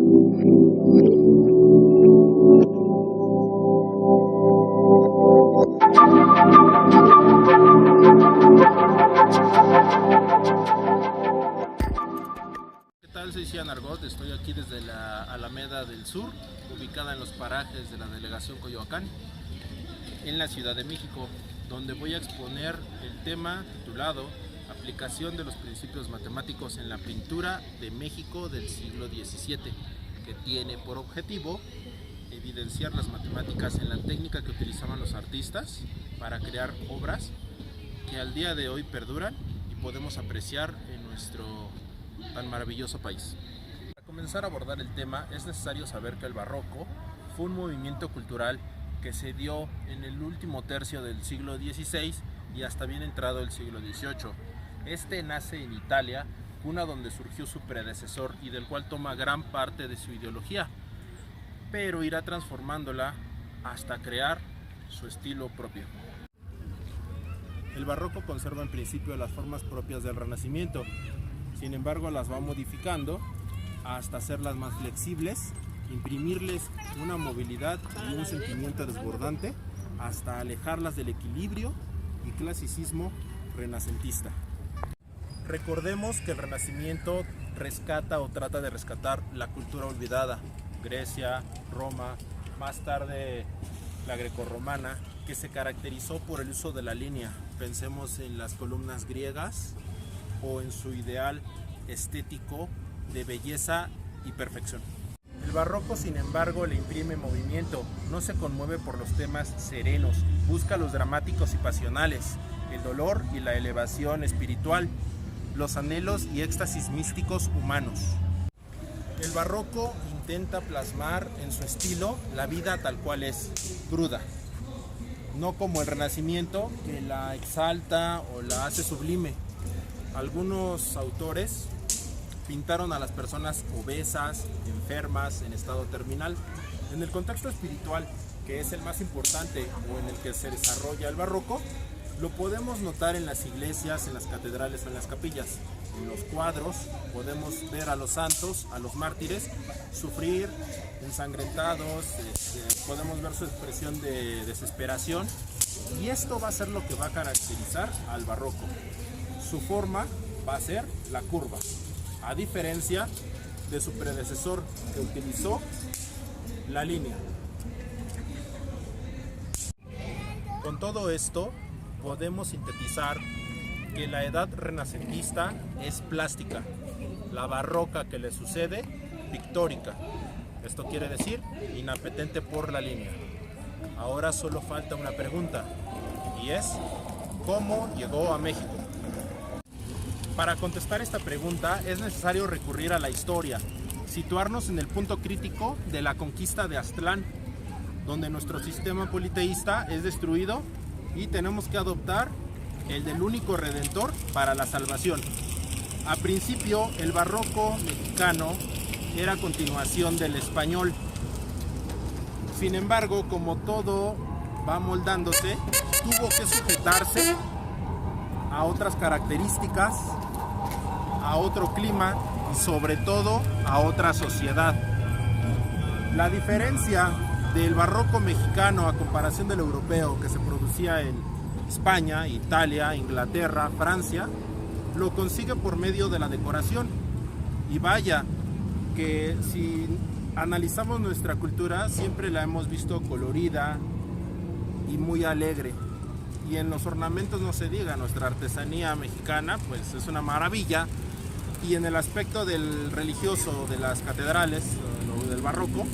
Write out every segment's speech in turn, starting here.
¿Qué tal? Soy Cian Argot, estoy aquí desde la Alameda del Sur, ubicada en los parajes de la delegación Coyoacán, en la Ciudad de México, donde voy a exponer el tema titulado Aplicación de los principios matemáticos en la pintura de México del siglo XVII, que tiene por objetivo evidenciar las matemáticas en la técnica que utilizaban los artistas para crear obras que al día de hoy perduran y podemos apreciar en nuestro tan maravilloso país. Para comenzar a abordar el tema es necesario saber que el barroco fue un movimiento cultural que se dio en el último tercio del siglo XVI y hasta bien entrado el siglo XVIII. Este nace en Italia, cuna donde surgió su predecesor y del cual toma gran parte de su ideología, pero irá transformándola hasta crear su estilo propio. El barroco conserva en principio las formas propias del Renacimiento, sin embargo las va modificando hasta hacerlas más flexibles, imprimirles una movilidad y un sentimiento desbordante hasta alejarlas del equilibrio y clasicismo renacentista. Recordemos que el Renacimiento rescata o trata de rescatar la cultura olvidada, Grecia, Roma, más tarde la grecorromana, que se caracterizó por el uso de la línea. Pensemos en las columnas griegas o en su ideal estético de belleza y perfección. El barroco, sin embargo, le imprime movimiento, no se conmueve por los temas serenos, busca los dramáticos y pasionales, el dolor y la elevación espiritual, los anhelos y éxtasis místicos humanos. El barroco intenta plasmar en su estilo la vida tal cual es, cruda, no como el Renacimiento que la exalta o la hace sublime. Algunos autores pintaron a las personas obesas, enfermas, en estado terminal. En el contexto espiritual, que es el más importante o en el que se desarrolla el barroco, lo podemos notar en las iglesias, en las catedrales o en las capillas. En los cuadros podemos ver a los santos, a los mártires, sufrir, ensangrentados, podemos ver su expresión de desesperación, y esto va a ser lo que va a caracterizar al barroco. Su forma va a ser la curva, a diferencia de su predecesor que utilizó la línea. Con todo esto podemos sintetizar que la edad renacentista es plástica, la barroca que le sucede pictórica. Esto quiere decir inapetente por la línea. Ahora solo falta una pregunta, y es ¿cómo llegó a México? Para contestar esta pregunta es necesario recurrir a la historia, situarnos en el punto crítico de la conquista de Aztlán, donde nuestro sistema politeísta es destruido y tenemos que adoptar el del único redentor para la salvación. A principio, el barroco mexicano era continuación del español. Sin embargo, como todo va moldándose, tuvo que sujetarse a otras características, a otro clima y sobre todo a otra sociedad. La diferencia del barroco mexicano a comparación del europeo que se producía en España, Italia, Inglaterra, Francia, lo consigue por medio de la decoración. Y vaya que si analizamos nuestra cultura, siempre la hemos visto colorida y muy alegre. Y en los ornamentos no se diga, nuestra artesanía mexicana pues es una maravilla. Y en el aspecto del religioso de las catedrales, o del barroco,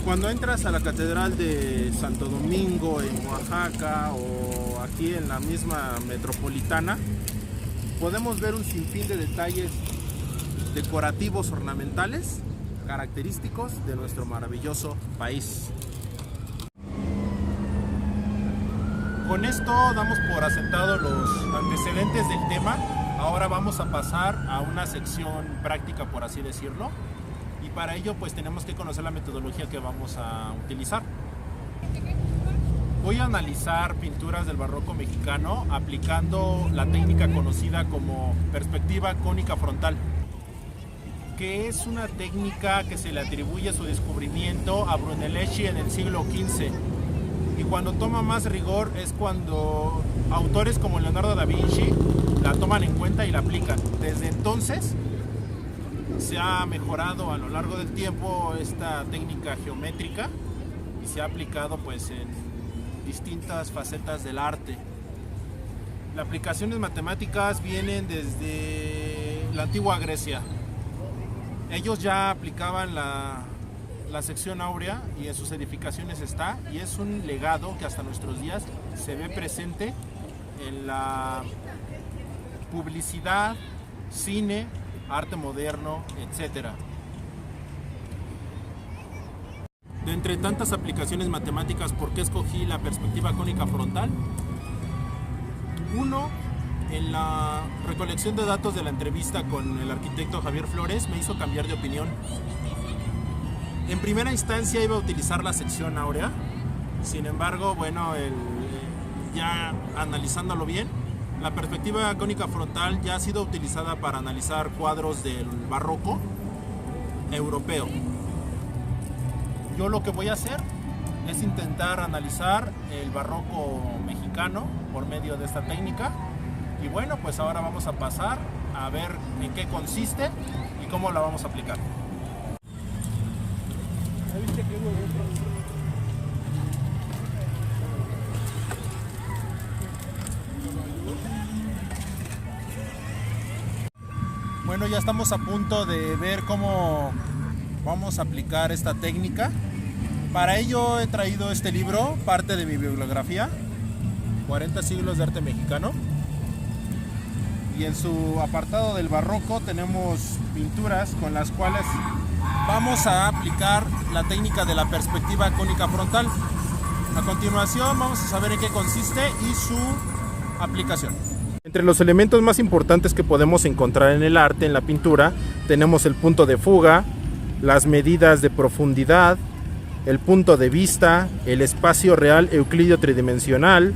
cuando entras a la catedral de Santo Domingo en Oaxaca o aquí en la misma metropolitana, podemos ver un sinfín de detalles decorativos ornamentales característicos de nuestro maravilloso país. Con esto damos por asentado los antecedentes del tema. Ahora vamos a pasar a una sección práctica, por así decirlo, y para ello pues tenemos que conocer la metodología que vamos a utilizar. Voy a analizar pinturas del barroco mexicano aplicando la técnica conocida como perspectiva cónica frontal, que es una técnica que se le atribuye su descubrimiento a Brunelleschi en el siglo XV. Y cuando toma más rigor es cuando autores como Leonardo da Vinci la toman en cuenta y la aplican. Desde entonces se ha mejorado a lo largo del tiempo esta técnica geométrica y se ha aplicado pues en distintas facetas del arte. Las aplicaciones matemáticas vienen desde la antigua Grecia. Ellos ya aplicaban la sección áurea y en sus edificaciones está, y es un legado que hasta nuestros días se ve presente en la publicidad, cine, arte moderno, etc. De entre tantas aplicaciones matemáticas, ¿por qué escogí la perspectiva cónica frontal? Uno, en la recolección de datos de la entrevista con el arquitecto Javier Flores me hizo cambiar de opinión. En primera instancia iba a utilizar la sección áurea, sin embargo, bueno, ya analizándolo bien, la perspectiva cónica frontal ya ha sido utilizada para analizar cuadros del barroco europeo. Yo lo que voy a hacer es intentar analizar el barroco mexicano por medio de esta técnica. Y bueno, pues ahora vamos a pasar a ver en qué consiste y cómo la vamos a aplicar. Bueno, ya estamos a punto de ver cómo vamos a aplicar esta técnica. Para ello he traído este libro, parte de mi bibliografía, 40 siglos de arte mexicano. Y en su apartado del barroco tenemos pinturas con las cuales vamos a aplicar la técnica de la perspectiva cónica frontal. A continuación vamos a saber en qué consiste y su aplicación. Entre los elementos más importantes que podemos encontrar en el arte, en la pintura, tenemos el punto de fuga, las medidas de profundidad, el punto de vista, el espacio real euclídeo tridimensional,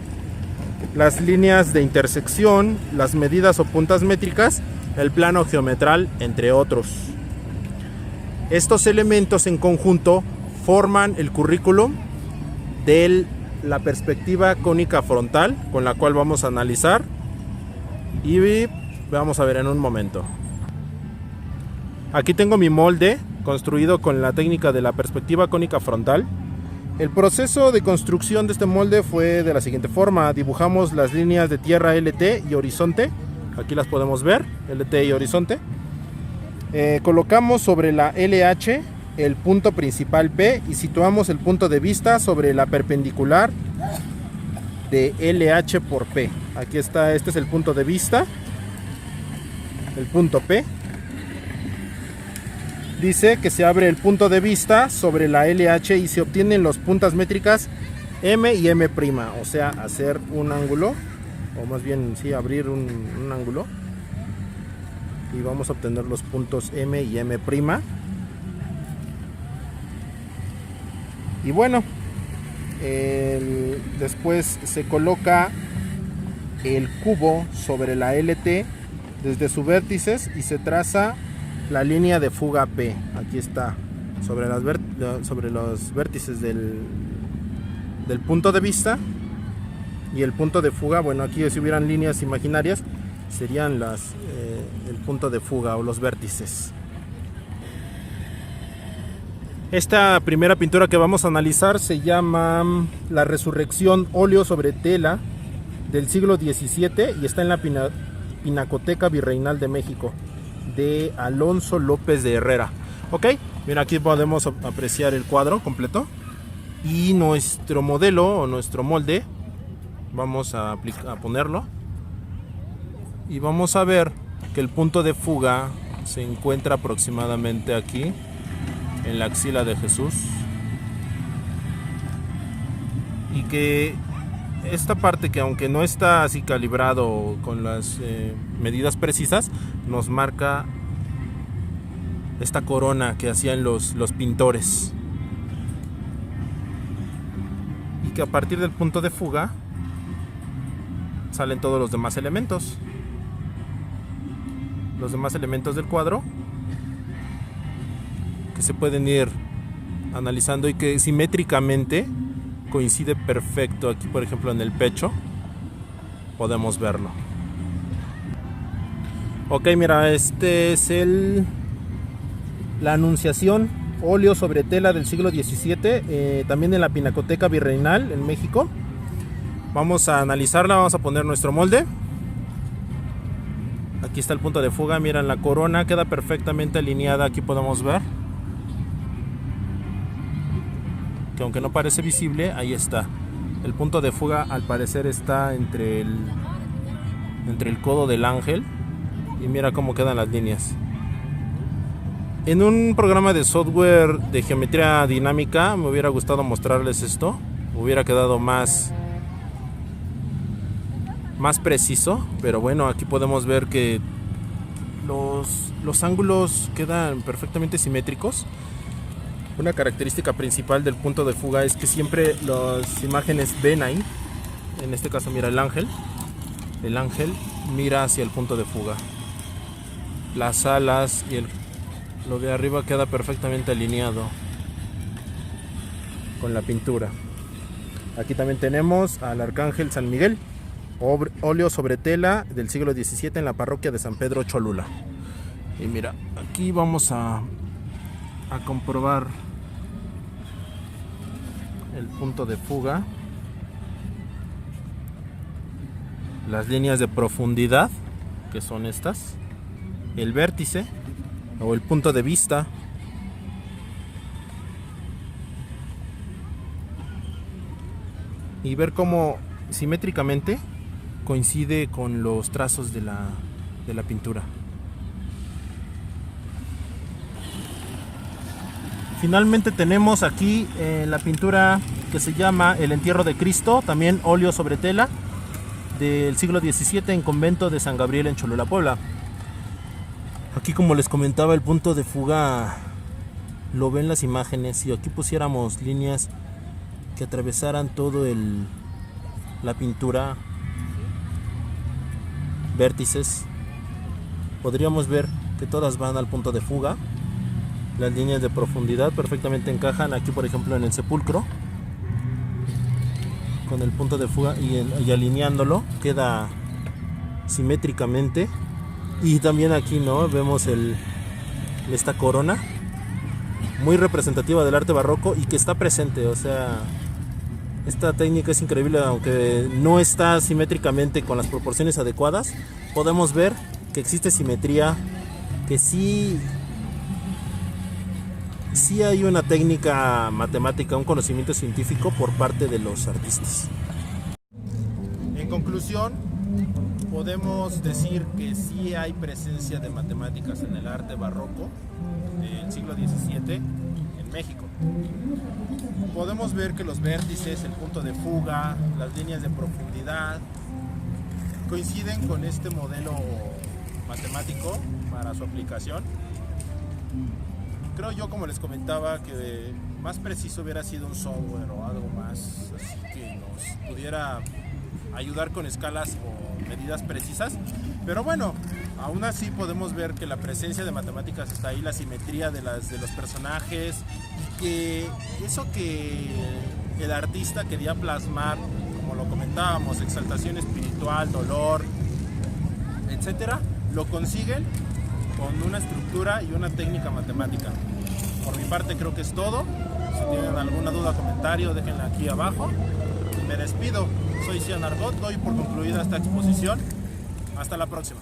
las líneas de intersección, las medidas o puntas métricas, el plano geometral, entre otros. Estos elementos en conjunto forman el currículum de la perspectiva cónica frontal, con la cual vamos a analizar y vamos a ver en un momento. Aquí tengo mi molde construido con la técnica de la perspectiva cónica frontal. El proceso de construcción de este molde fue de la siguiente forma. Dibujamos las líneas de tierra LT y horizonte. Aquí las podemos ver, LT y horizonte. Colocamos sobre la LH el punto principal P y situamos el punto de vista sobre la perpendicular de LH por P. Aquí está, este es el punto de vista, el punto P. Dice que se abre el punto de vista sobre la LH y se obtienen las puntas métricas M y M', o sea, hacer un ángulo, o más bien, sí, abrir un ángulo. Y vamos a obtener los puntos M y M'. Y bueno, después se coloca el cubo sobre la LT desde sus vértices y se traza la línea de fuga P. Aquí está, sobre los vértices del punto de vista y el punto de fuga. Bueno, aquí si hubieran líneas imaginarias serían el punto de fuga o los vértices. Esta primera pintura que vamos a analizar se llama La Resurrección, óleo sobre tela del siglo XVII y está en la Pinacoteca Virreinal de México, de Alonso López de Herrera. Ok, mira, aquí podemos apreciar el cuadro completo y nuestro modelo o nuestro molde. Vamos a ponerlo y vamos a ver que el punto de fuga se encuentra aproximadamente aquí en la axila de Jesús, y que esta parte, que aunque no está así calibrado con las medidas precisas, nos marca esta corona que hacían los pintores, y que a partir del punto de fuga salen todos los demás elementos del cuadro, que se pueden ir analizando y que simétricamente coincide perfecto. Aquí por ejemplo en el pecho podemos verlo. Ok, mira, este es la Anunciación, óleo sobre tela del siglo XVII, también en la Pinacoteca Virreinal en México. Vamos a analizarla, vamos a poner nuestro molde. Aquí está el punto de fuga, miren la corona, queda perfectamente alineada, aquí podemos ver. Que aunque no parece visible, ahí está. El punto de fuga al parecer está entre el codo del ángel. Y mira cómo quedan las líneas. En un programa de software de geometría dinámica me hubiera gustado mostrarles esto. Hubiera quedado más preciso. Pero bueno, aquí podemos ver que los ángulos quedan perfectamente simétricos. Una característica principal del punto de fuga es que siempre las imágenes ven ahí. En este caso mira el ángel. El ángel mira hacia el punto de fuga. Las alas y lo de arriba queda perfectamente alineado con la pintura. Aquí también tenemos al Arcángel San Miguel, óleo sobre tela del siglo XVII en la parroquia de San Pedro Cholula. Y mira, aquí vamos a comprobar el punto de fuga, las líneas de profundidad, que son estas, el vértice o el punto de vista, y ver cómo simétricamente coincide con los trazos de la pintura. Finalmente tenemos aquí la pintura que se llama El Entierro de Cristo, también óleo sobre tela del siglo XVII en convento de San Gabriel en Cholula, Puebla. Aquí, como les comentaba, el punto de fuga lo ven las imágenes. Si aquí pusiéramos líneas que atravesaran todo la pintura, vértices, podríamos ver que todas van al punto de fuga. Las líneas de profundidad perfectamente encajan aquí, por ejemplo, en el sepulcro, con el punto de fuga y alineándolo queda simétricamente. Y también aquí, ¿no?, vemos esta corona muy representativa del arte barroco y que está presente. O sea, esta técnica es increíble, aunque no está simétricamente con las proporciones adecuadas. Podemos ver que existe simetría, que sí hay una técnica matemática, un conocimiento científico por parte de los artistas. En conclusión, podemos decir que sí hay presencia de matemáticas en el arte barroco del siglo XVII en México. Podemos ver que los vértices, el punto de fuga, las líneas de profundidad coinciden con este modelo matemático para su aplicación. Creo yo, como les comentaba, que más preciso hubiera sido un software o algo más así que nos pudiera ayudar con escalas o medidas precisas. Pero bueno, aún así podemos ver que la presencia de matemáticas está ahí, la simetría de los personajes, y que eso que el artista quería plasmar, como lo comentábamos, exaltación espiritual, dolor, etcétera, lo consiguen con una estructura y una técnica matemática. Por mi parte creo que es todo. Si tienen alguna duda o comentario, déjenla aquí abajo. Me despido, soy Cian Argot, doy por concluida esta exposición. Hasta la próxima.